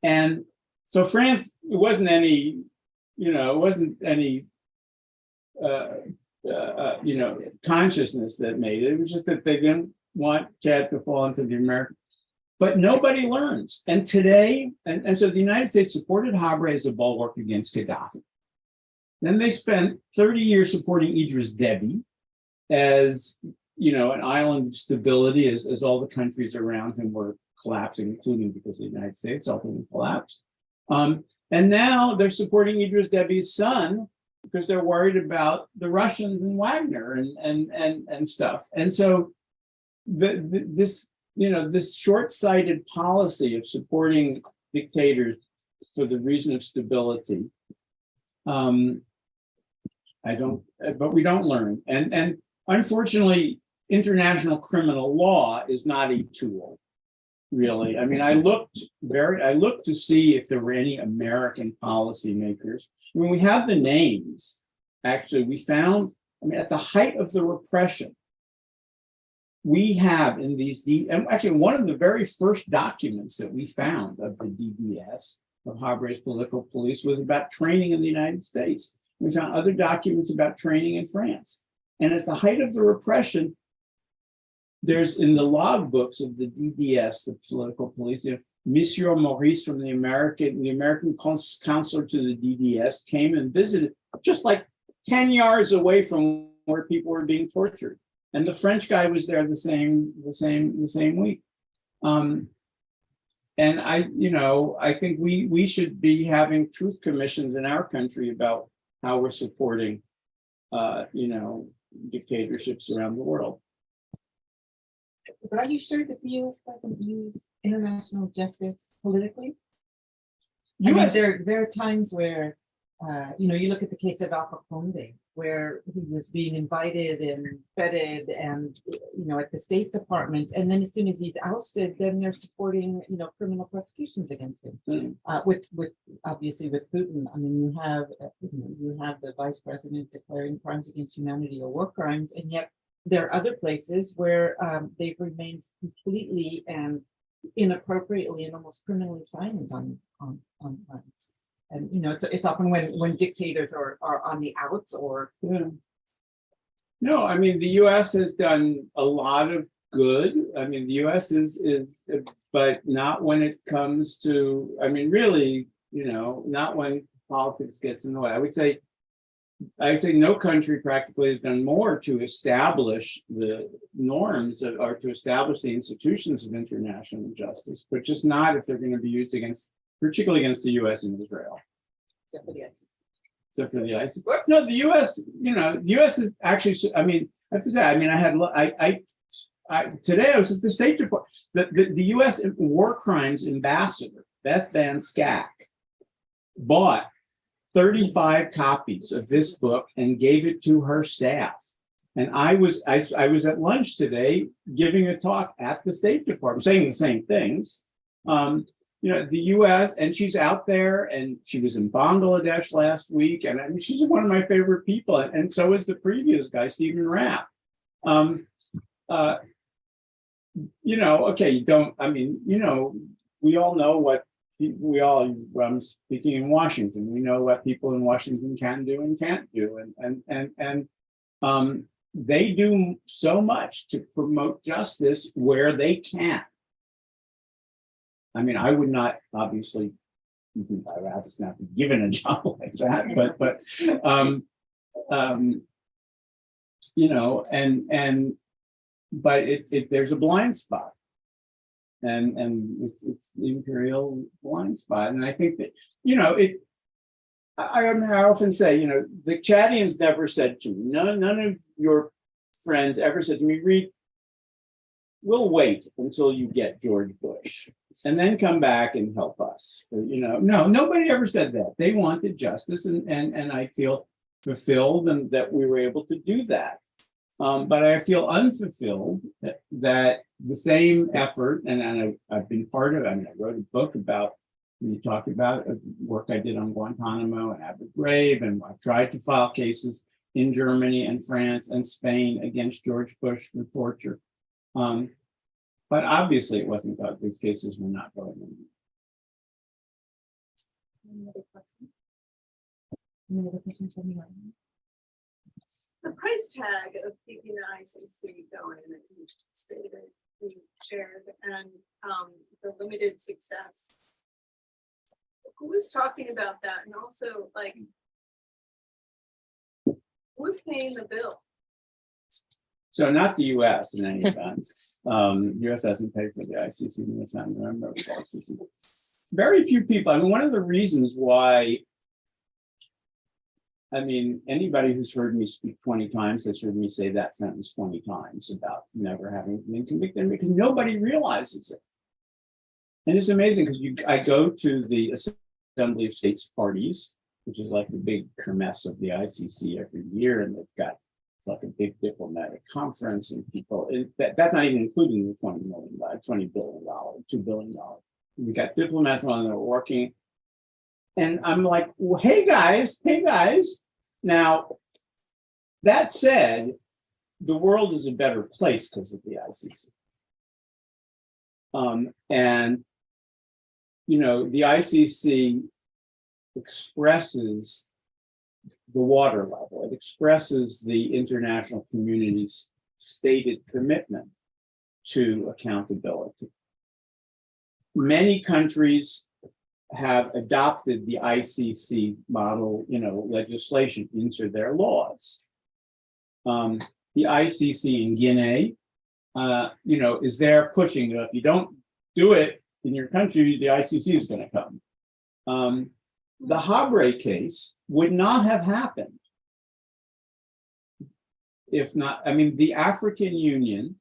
And so France, it wasn't any, you know, it wasn't any, you know, consciousness that made it. It was just that they didn't want Chad to fall into the American. But nobody learns. And today, and so the United States supported Habré as a bulwark against Gaddafi. Then they spent 30 years supporting Idriss Déby as, you know, an island of stability as all the countries around him were collapsing, including because the United States ultimately collapsed. And now they're supporting Idriss Déby's son because they're worried about the Russians and Wagner and stuff. And so this, you know, this short-sighted policy of supporting dictators for the reason of stability, but we don't learn. And unfortunately, international criminal law is not a tool, really. I mean, I looked to see if there were any American policymakers. I mean, we have the names. Actually, we found, I mean, at the height of the repression, we have in these, actually one of the very first documents that we found of the DBS, of Habré's political police, was about training in the United States. We found other documents about training in France. And at the height of the repression, there's in the log books of the DDS, the political police, you know, Monsieur Maurice from the American counselor to the DDS came and visited just like 10 yards away from where people were being tortured. And the French guy was there the same week. And I think we should be having truth commissions in our country about how we're supporting, dictatorships around the world. But are you sure that the US doesn't use international justice politically? I mean, there are times where, you look at the case of Alpha Conde, where he was being invited and feted and, at the State Department. And then as soon as he's ousted, then they're supporting, criminal prosecutions against him. With obviously with Putin, I mean, you have the vice president declaring crimes against humanity or war crimes, and yet there are other places where they've remained completely and inappropriately and almost criminally silent on crimes. And, you know, it's often when dictators are on the outs or. No, I mean, the US has done a lot of good. I mean, the US is, but not when it comes to, I mean, really, you know, not when politics gets in the way. I would say no country practically has done more to establish the norms or to establish the institutions of international justice, but just not if they're going to be used against, particularly against the US and Israel. Except for the ICC. Except for the ICC. No, the US, you know, the US is actually, I mean, I have to say, I mean, today I was at the State Department, the US war crimes ambassador, Beth Van Schack, bought 35 copies of this book and gave it to her staff. And I was at lunch today giving a talk at the State Department, saying the same things. You know, the US, and she's out there, and she was in Bangladesh last week, and I mean, she's one of my favorite people, and so is the previous guy, Stephen Rapp. You know, okay, you don't, I mean, you know, we all know what I'm speaking in Washington, we know what people in Washington can do and can't do, and they do so much to promote justice where they can. I mean, I would not, obviously, I'd rather not be given a job like that, but you know, but there's a blind spot, and it's the imperial blind spot, and I think that, you know, I often say, you know, the Chadians never said to me, none of your friends ever said to me, Reed, we'll wait until you get George Bush and then come back and help us. You know, no, nobody ever said that. They wanted justice, and I feel fulfilled and that we were able to do that. But I feel unfulfilled that the same effort, and I've been part of it. I mean, I wrote a book about, we talked about work I did on Guantanamo and Abu Ghraib, and I tried to file cases in Germany and France and Spain against George Bush for torture. But obviously it wasn't about these cases were not going in. Any other questions? Any other questions from the audience? The price tag of keeping the ICC going, and you stated it, you shared, and the limited success. Who was talking about that? And also, like, who's paying the bill? So not the US in any event. US doesn't pay for the ICC, and it's not a member of the ICC. Very few people, I mean, one of the reasons why, I mean, anybody who's heard me speak 20 times has heard me say that sentence 20 times about never having been convicted, because nobody realizes it. And it's amazing because I go to the Assembly of States parties, which is like the big kermesse of the ICC every year, and they've got, it's like a big diplomatic conference, and people, that's not even including the $20 billion, $2 billion. We got diplomats on there working. And I'm like, well, hey guys. Now, that said, the world is a better place because of the ICC. And, you know, the ICC expresses the water level. It expresses the international community's stated commitment to accountability. Many countries have adopted the ICC model, you know, legislation into their laws. The ICC in Guinea, you know, is there pushing, if you don't do it in your country, the ICC is going to come. The Habre case would not have happened if not, I mean, the African Union,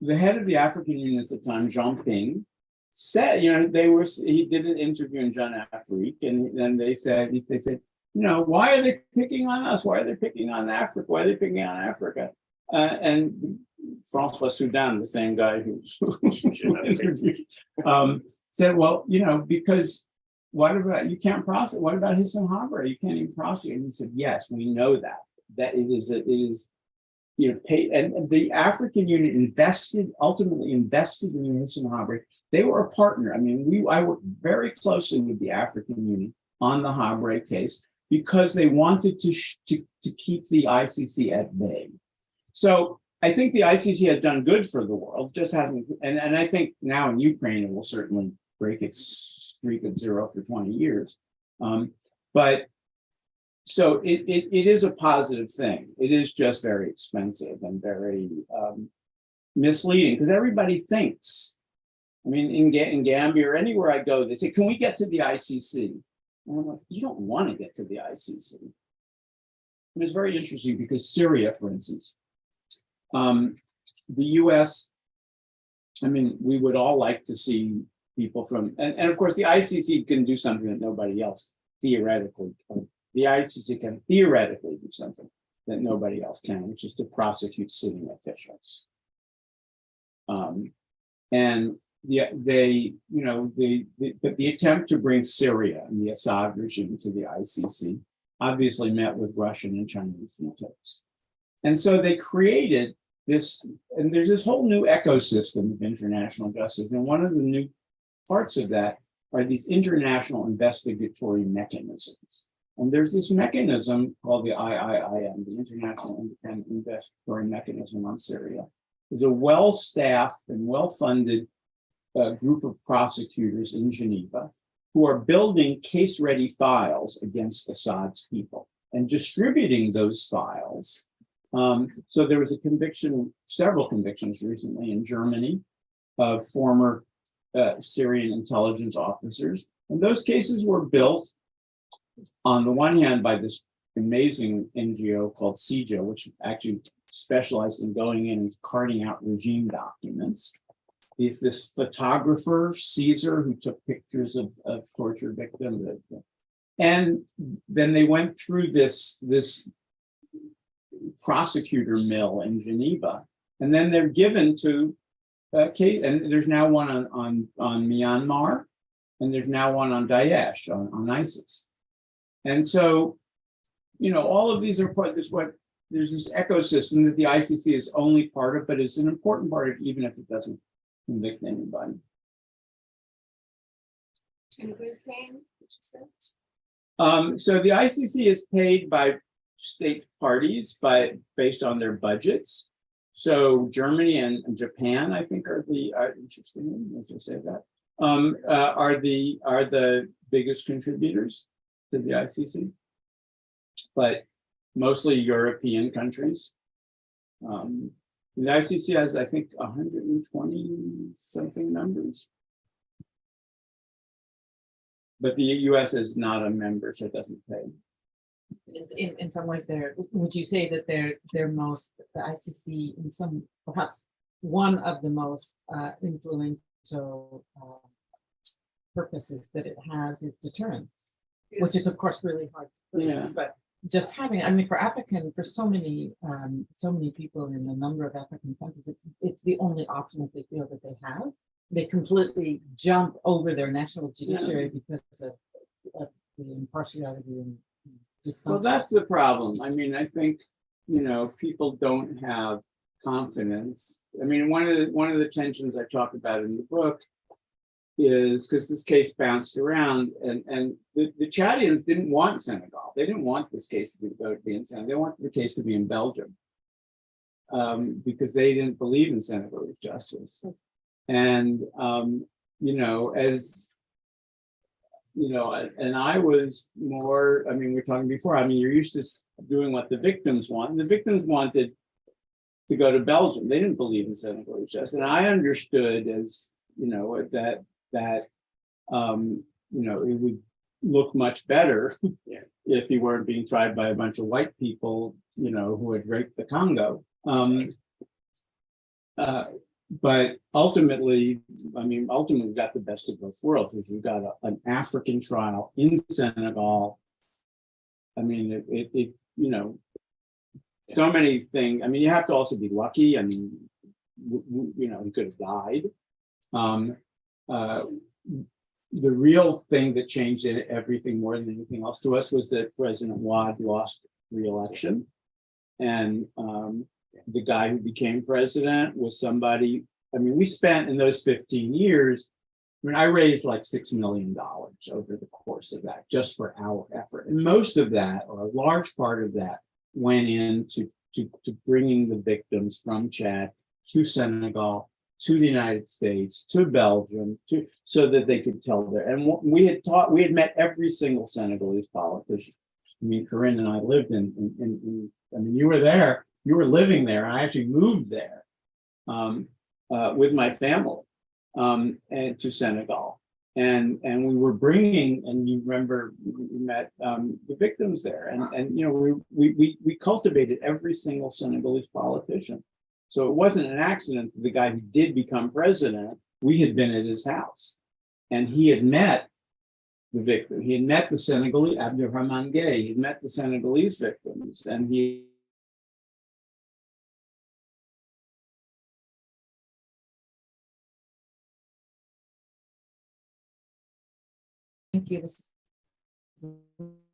the head of the African Union at the time, Jean Ping, said, you know, he did an interview in Jeune Afrique, and then they said, you know, why are they picking on us? Why are they picking on Africa? Why are they picking on Africa? And Francois Soudan, the same guy who said, well, you know, because what about, you can't prosecute, what about Hissam Habre? You can't even prosecute. And he said, yes, we know that it is paid, and the African Union ultimately invested in Union Habre. They were a partner. I mean, I worked very closely with the African Union on the Habre case because they wanted to keep the ICC at bay. So I think the ICC has done good for the world, just hasn't, and I think now in Ukraine it will certainly break its streak of 0 for 20 years. But so it is a positive thing. It is just very expensive and very misleading because everybody thinks. I mean, in Gambia or anywhere I go, they say, "Can we get to the ICC?" And I'm like, "You don't want to get to the ICC." And it's very interesting because Syria, for instance, the U.S. I mean, we would all like to see people from, and of course, the ICC can do something that nobody else theoretically can. The ICC can theoretically do something that nobody else can, which is to prosecute sitting officials. And but the attempt to bring Syria and the Assad regime to the ICC obviously met with Russian and Chinese vetoes. And so they created this, and there's this whole new ecosystem of international justice. And one of the new parts of that are these international investigatory mechanisms. And there's this mechanism called the IIIM, the International Independent Investigatory Mechanism on Syria. It's a well-staffed and well-funded group of prosecutors in Geneva who are building case-ready files against Assad's people and distributing those files. So there was several convictions recently in Germany of former Syrian intelligence officers. And those cases were built on the one hand by this amazing NGO called CIJA, which actually specialized in going in and carting out regime documents. This photographer, Caesar, who took pictures of torture victims. And then they went through this prosecutor mill in Geneva, and then they're given to case. And there's now one on Myanmar, and there's now one on Daesh, on ISIS. And so, all of these are part of this. There's this ecosystem that the ICC is only part of, but it's an important part of it, even if it doesn't convict anybody. And who's paying, what you said? So the ICC is paid by state parties based on their budgets. So Germany and Japan, I think, are interesting, as I say that, are the biggest contributors to the ICC, but mostly European countries. The ICC has, I think, 120 something members. But the US is not a member, so it doesn't pay. In some ways, would you say that the ICC, in some, perhaps one of the most influential purposes that it has is deterrence, which is of course really hard to prove, but just having, I mean, for so many people in a number of African countries, it's the only option that they feel that they have. They completely jump over their national judiciary because of the impartiality and dysfunction. Well, that's the problem. I mean, I think, people don't have confidence. I mean, one of the tensions I talk about in the book is because this case bounced around, and the Chadians didn't want Senegal. They didn't want this case to be in Senegal. They wanted the case to be in Belgium because they didn't believe in Senegalese justice. And and I was more, I mean, we were talking before, I mean, you're used to doing what the victims want. The victims wanted to go to Belgium. They didn't believe in Senegalese justice. And I understood as, that it would look much better if he weren't being tried by a bunch of white people, who had raped the Congo. But ultimately got the best of both worlds, because you got an African trial in Senegal. I mean, so many things. I mean, you have to also be lucky. I mean, he could have died. The real thing that changed everything more than anything else to us was that President Wade lost re-election. And The guy who became president was somebody, I mean, we spent in those 15 years, I mean, I raised like $6 million over the course of that, just for our effort. And most of that, or a large part of that, went into to bringing the victims from Chad to Senegal, to the United States, to Belgium, so that they could tell their, and we had met every single Senegalese politician. I mean, Corrine and I lived in I mean, you were there, you were living there. I actually moved there with my family and to Senegal. And we were bringing, and you remember we met the victims there, and you know, we cultivated every single Senegalese politician. So it wasn't an accident that the guy who did become president, we had been at his house, and he had met the victim. He had met the Senegalese, Abdurrahman Gay, he had met the Senegalese victims, and he Thank you. This is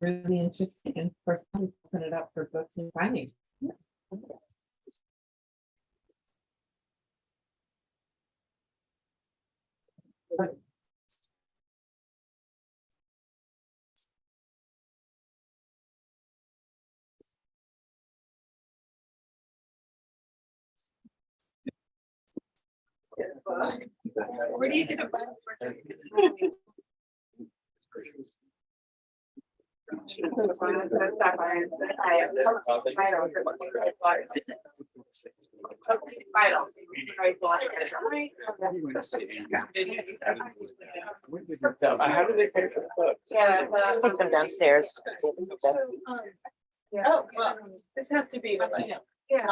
really interesting. And first, we open it up for books and signings. Where do you get a button for? How did they pay for the book? Yeah. Put them downstairs. Oh, well, this has to be, yeah.